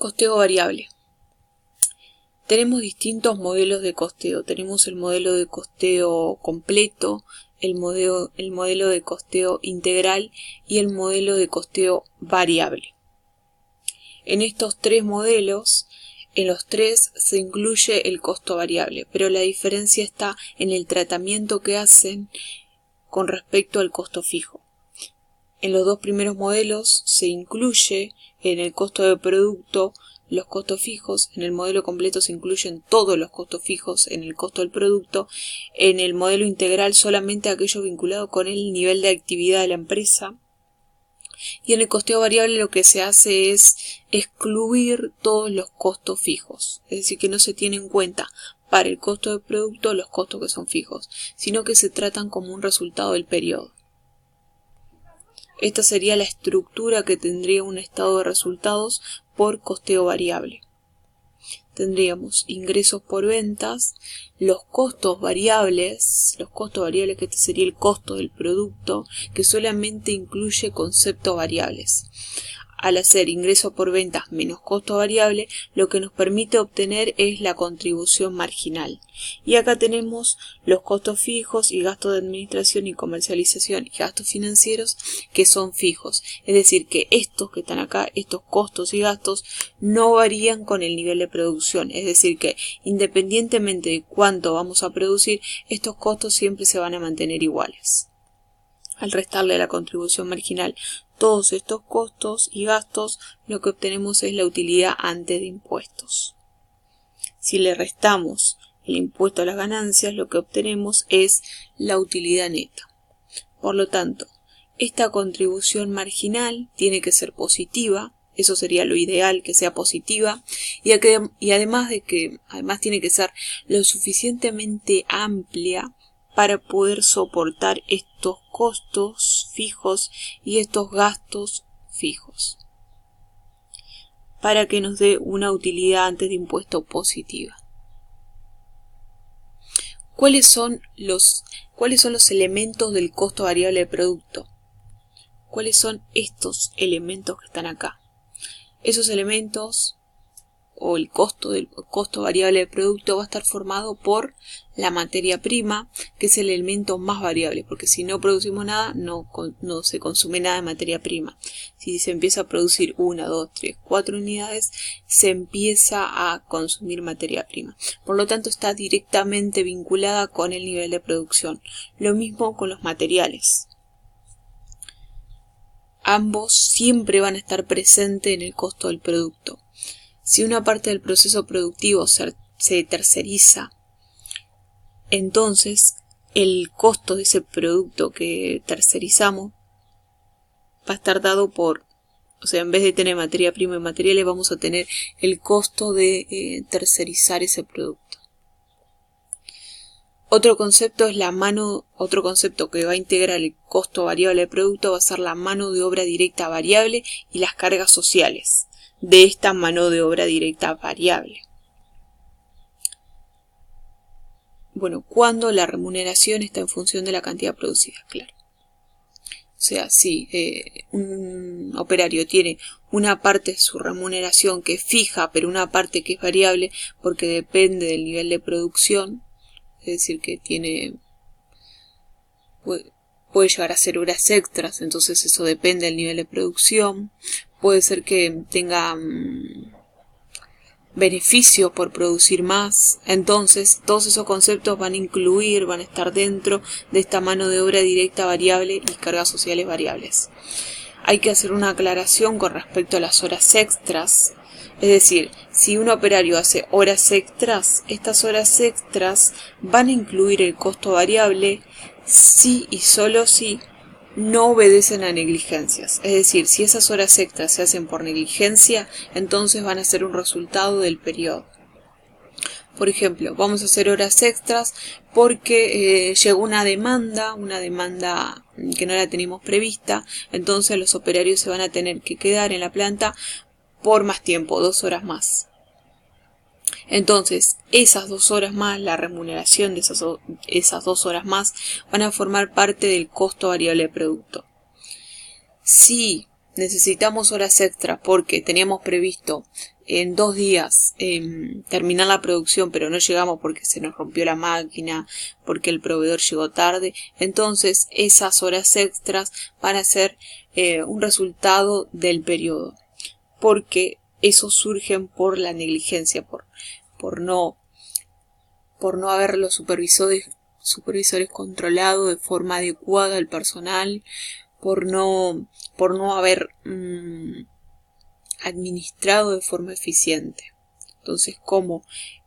Costeo variable. Tenemos distintos modelos de costeo. Tenemos el modelo de costeo completo, el modelo de costeo integral y el modelo de costeo variable. En estos tres modelos, en los tres se incluye el costo variable, pero la diferencia está en el tratamiento que hacen con respecto al costo fijo. En los dos primeros modelos se incluye en el costo de producto los costos fijos, en el modelo completo se incluyen todos los costos fijos en el costo del producto, en el modelo integral solamente aquello vinculado con el nivel de actividad de la empresa, y en el costeo variable lo que se hace es excluir todos los costos fijos, es decir, que no se tiene en cuenta para el costo del producto los costos que son fijos, sino que se tratan como un resultado del periodo. Esta sería la estructura que tendría un estado de resultados por costeo variable. Tendríamos ingresos por ventas, los costos variables que este sería el costo del producto, que solamente incluye conceptos variables. Al hacer ingreso por ventas menos costo variable, lo que nos permite obtener es la contribución marginal. Y acá tenemos los costos fijos y gastos de administración y comercialización y gastos financieros que son fijos. Es decir, que estos que están acá, estos costos y gastos, no varían con el nivel de producción. Es decir, que independientemente de cuánto vamos a producir, estos costos siempre se van a mantener iguales. Al restarle a la contribución marginal todos estos costos y gastos, lo que obtenemos es la utilidad antes de impuestos. Si le restamos el impuesto a las ganancias, lo que obtenemos es la utilidad neta. Por lo tanto, esta contribución marginal tiene que ser positiva, eso sería lo ideal, que sea positiva, y además tiene que ser lo suficientemente amplia para poder soportar estos costos fijos y estos gastos fijos, para que nos dé una utilidad antes de impuesto positiva. ¿Cuáles son los elementos del costo variable del producto? ¿Cuáles son estos elementos que están acá? Esos elementos, o el costo variable del producto, va a estar formado por la materia prima, que es el elemento más variable, porque si no producimos nada, no se consume nada de materia prima. Si se empieza a producir 1, 2, 3, 4 unidades, se empieza a consumir materia prima. Por lo tanto, está directamente vinculada con el nivel de producción. Lo mismo con los materiales. Ambos siempre van a estar presentes en el costo del producto. Si una parte del proceso productivo se terceriza, entonces el costo de ese producto que tercerizamos va a estar dado por, en vez de tener materia prima y materiales, vamos a tener el costo de tercerizar ese producto. Otro concepto que va a integrar el costo variable del producto va a ser la mano de obra directa variable y las cargas sociales de esta mano de obra directa variable. Bueno, cuando la remuneración está en función de la cantidad producida, claro. O sea, si un operario tiene una parte de su remuneración que es fija, pero una parte que es variable porque depende del nivel de producción, es decir, que puede llegar a hacer horas extras, entonces eso depende del nivel de producción. Puede ser que tenga beneficio por producir más. Entonces, todos esos conceptos van a estar dentro de esta mano de obra directa variable y cargas sociales variables. Hay que hacer una aclaración con respecto a las horas extras. Es decir, si un operario hace horas extras, estas horas extras van a incluir el costo variable si y solo si no obedecen a negligencias. Es decir, si esas horas extras se hacen por negligencia, entonces van a ser un resultado del periodo. Por ejemplo, vamos a hacer horas extras porque llegó una demanda que no la teníamos prevista, entonces los operarios se van a tener que quedar en la planta por más tiempo, 2 horas más. Entonces, esas 2 horas más, la remuneración de esas 2 horas más, van a formar parte del costo variable del producto. Si necesitamos horas extra porque teníamos previsto en 2 días terminar la producción, pero no llegamos porque se nos rompió la máquina, porque el proveedor llegó tarde, entonces esas horas extras van a ser un resultado del periodo, porque esos surgen por la negligencia, por no haber los supervisores controlado de forma adecuada al personal, por no haber administrado de forma eficiente. Entonces, como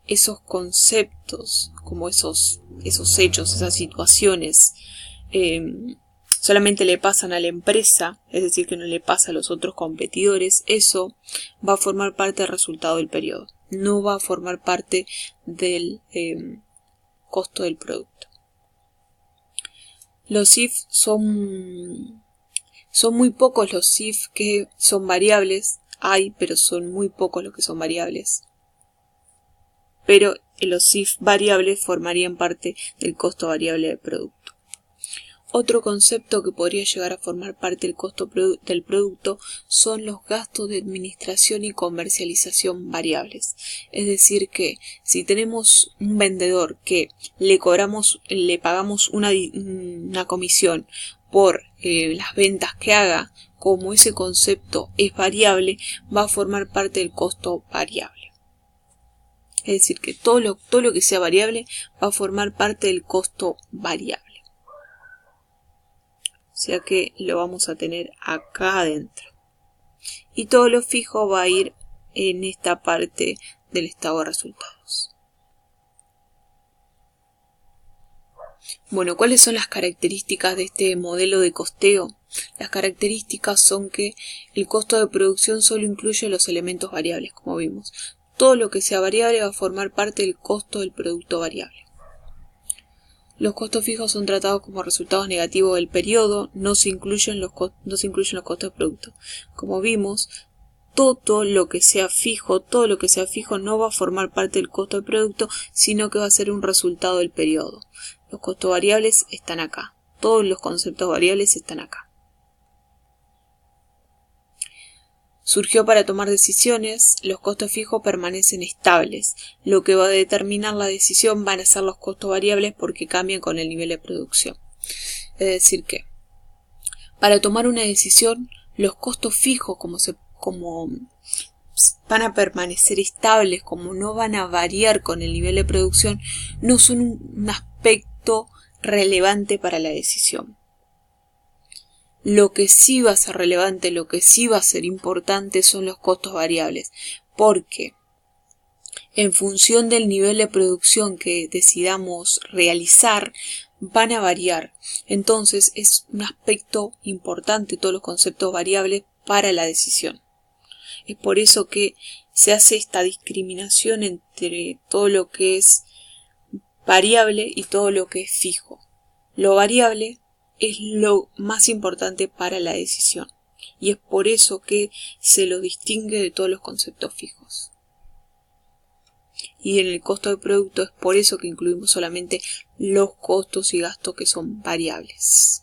esos conceptos, como esos hechos, esas situaciones solamente le pasan a la empresa, es decir, que no le pasa a los otros competidores, eso va a formar parte del resultado del periodo, no va a formar parte del costo del producto. Los if son muy pocos los if que son variables, hay, pero son muy pocos los que son variables. Pero los if variables formarían parte del costo variable del producto. Otro concepto que podría llegar a formar parte del costo del producto son los gastos de administración y comercialización variables. Es decir que si tenemos un vendedor que le pagamos una comisión por las ventas que haga, como ese concepto es variable, va a formar parte del costo variable. Es decir que todo lo que sea variable va a formar parte del costo variable. O sea que lo vamos a tener acá adentro. Y todo lo fijo va a ir en esta parte del estado de resultados. Bueno, ¿cuáles son las características de este modelo de costeo? Las características son que el costo de producción solo incluye los elementos variables, como vimos. Todo lo que sea variable va a formar parte del costo del producto variable. Los costos fijos son tratados como resultados negativos del periodo, no se incluyen los costos de producto. Como vimos, todo lo que sea fijo no va a formar parte del costo del producto, sino que va a ser un resultado del periodo. Los costos variables están acá. Todos los conceptos variables están acá. Surgió para tomar decisiones, los costos fijos permanecen estables. Lo que va a determinar la decisión van a ser los costos variables porque cambian con el nivel de producción. Es decir que, para tomar una decisión, los costos fijos como van a permanecer estables, como no van a variar con el nivel de producción, no son un aspecto relevante para la decisión. Lo que sí va a ser relevante, lo que sí va a ser importante son los costos variables, porque en función del nivel de producción que decidamos realizar, van a variar. Entonces es un aspecto importante todos los conceptos variables para la decisión. Es por eso que se hace esta discriminación entre todo lo que es variable y todo lo que es fijo. Lo variable es lo más importante para la decisión y es por eso que se lo distingue de todos los conceptos fijos. Y en el costo del producto es por eso que incluimos solamente los costos y gastos que son variables.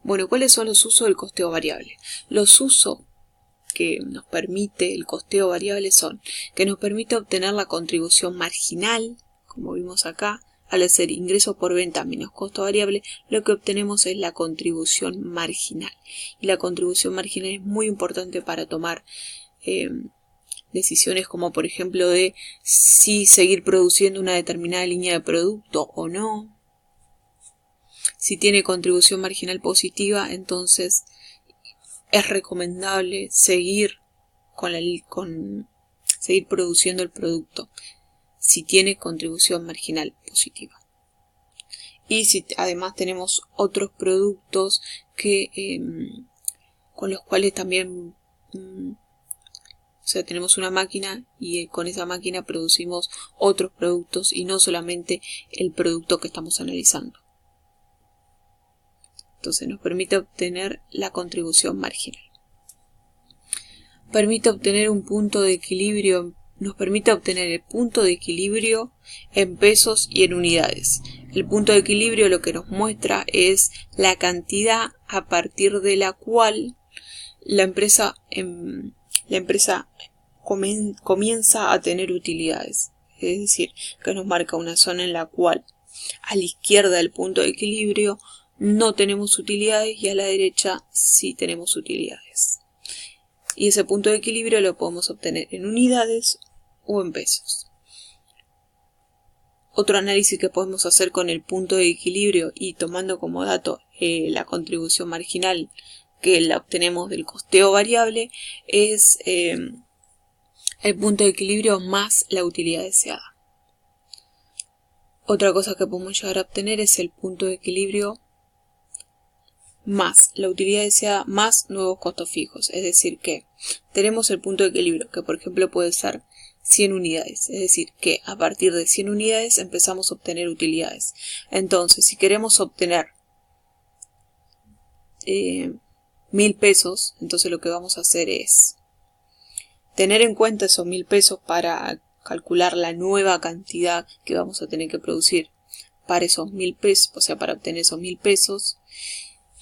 Bueno, ¿cuáles son los usos del costeo variable? Los usos que nos permite el costeo variable son que nos permite obtener la contribución marginal, como vimos acá. Al hacer ingreso por venta menos costo variable, lo que obtenemos es la contribución marginal. Y la contribución marginal es muy importante para tomar decisiones como por ejemplo de si seguir produciendo una determinada línea de producto o no. Si tiene contribución marginal positiva, entonces es recomendable seguir seguir produciendo el producto si tiene contribución marginal positiva. Y si además tenemos otros productos con los cuales también, o sea, tenemos una máquina y con esa máquina producimos otros productos y no solamente el producto que estamos analizando. Entonces nos permite obtener la contribución marginal. Permite obtener un punto de equilibrio. Nos permite obtener el punto de equilibrio en pesos y en unidades. El punto de equilibrio lo que nos muestra es la cantidad a partir de la cual la empresa la empresa comienza a tener utilidades. Es decir, que nos marca una zona en la cual a la izquierda del punto de equilibrio no tenemos utilidades y a la derecha sí tenemos utilidades. Y ese punto de equilibrio lo podemos obtener en unidades o en pesos. Otro análisis que podemos hacer con el punto de equilibrio y tomando como dato la contribución marginal que la obtenemos del costeo variable es el punto de equilibrio más la utilidad deseada. Otra cosa que podemos llegar a obtener es el punto de equilibrio más la utilidad deseada más nuevos costos fijos. Es decir que tenemos el punto de equilibrio que por ejemplo puede ser 100 unidades. Es decir que a partir de 100 unidades empezamos a obtener utilidades. Entonces si queremos obtener 1000 pesos, entonces lo que vamos a hacer es tener en cuenta esos 1000 pesos para calcular la nueva cantidad que vamos a tener que producir para esos 1000 pesos, o sea, para obtener esos 1000 pesos.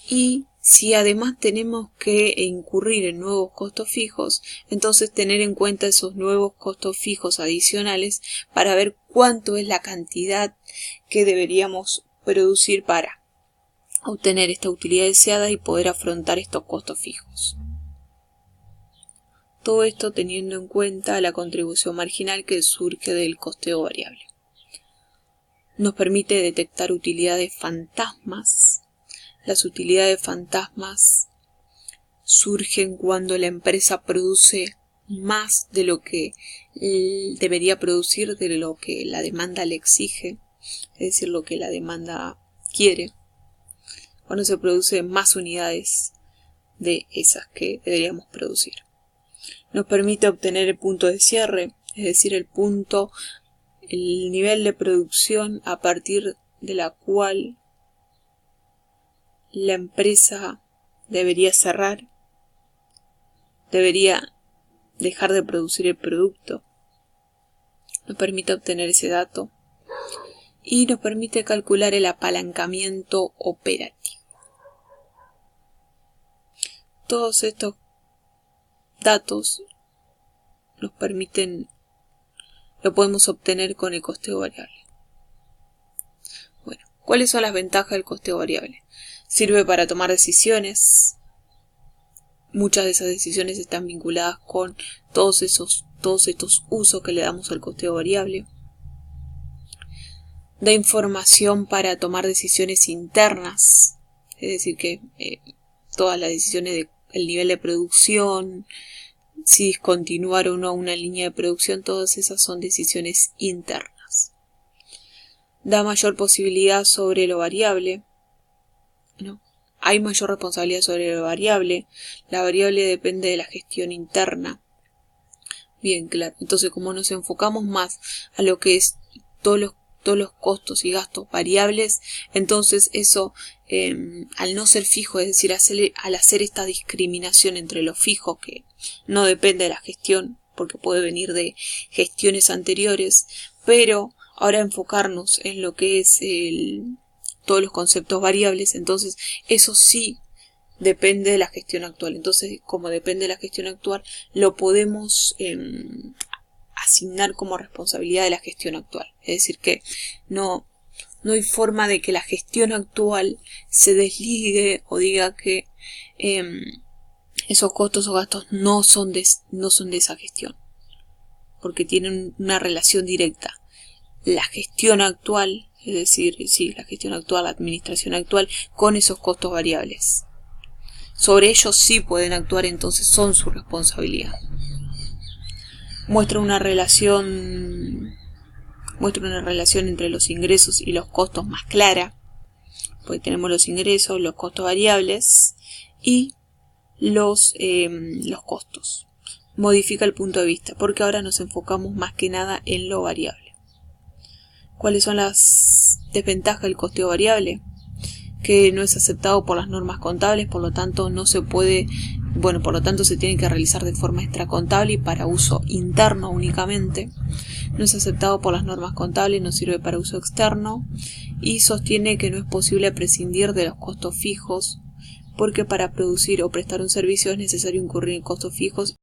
Y si además tenemos que incurrir en nuevos costos fijos, entonces tener en cuenta esos nuevos costos fijos adicionales para ver cuánto es la cantidad que deberíamos producir para obtener esta utilidad deseada y poder afrontar estos costos fijos. Todo esto teniendo en cuenta la contribución marginal que surge del costeo variable. Nos permite detectar utilidades fantasmas. Las utilidades fantasmas surgen cuando la empresa produce más de lo que debería producir, de lo que la demanda le exige, es decir, lo que la demanda quiere. Cuando se produce más unidades de esas que deberíamos producir. Nos permite obtener el punto de cierre, es decir, el nivel de producción a partir de la cual la empresa debería cerrar, debería dejar de producir el producto. Nos permite obtener ese dato y nos permite calcular el apalancamiento operativo. Todos estos datos lo podemos obtener con el costeo variable. Bueno, ¿cuáles son las ventajas del costeo variable? Sirve para tomar decisiones. Muchas de esas decisiones están vinculadas con todos estos usos que le damos al costeo variable. Da información para tomar decisiones internas, es decir que todas las decisiones del nivel de producción, si discontinuar o no una línea de producción, todas esas son decisiones internas. Da mayor posibilidad sobre lo variable, ¿no? Hay mayor responsabilidad sobre lo variable. La variable depende de la gestión interna. Bien, claro. Entonces, como nos enfocamos más a lo que es todos los costos y gastos variables, entonces eso, al no ser fijo, es decir, al hacer esta discriminación entre los fijos, que no depende de la gestión, porque puede venir de gestiones anteriores, pero ahora enfocarnos en lo que es todos los conceptos variables, entonces eso sí depende de la gestión actual. Entonces, como depende de la gestión actual, lo podemos asignar como responsabilidad de la gestión actual. Es decir que no hay forma de que la gestión actual se desligue o diga que esos costos o gastos no son de esa gestión, porque tienen una relación directa. La gestión actual, es decir, sí, la gestión actual, la administración actual, con esos costos variables. Sobre ellos sí pueden actuar, entonces son su responsabilidad. Muestra una relación entre los ingresos y los costos más clara, porque tenemos los ingresos, los costos variables y los costos. Modifica el punto de vista, porque ahora nos enfocamos más que nada en lo variable. ¿Cuáles son las desventajas del costeo variable? Que no es aceptado por las normas contables, por lo tanto no se puede, por lo tanto se tiene que realizar de forma extracontable y para uso interno únicamente. No es aceptado por las normas contables, no sirve para uso externo y sostiene que no es posible prescindir de los costos fijos, porque para producir o prestar un servicio es necesario incurrir en costos fijos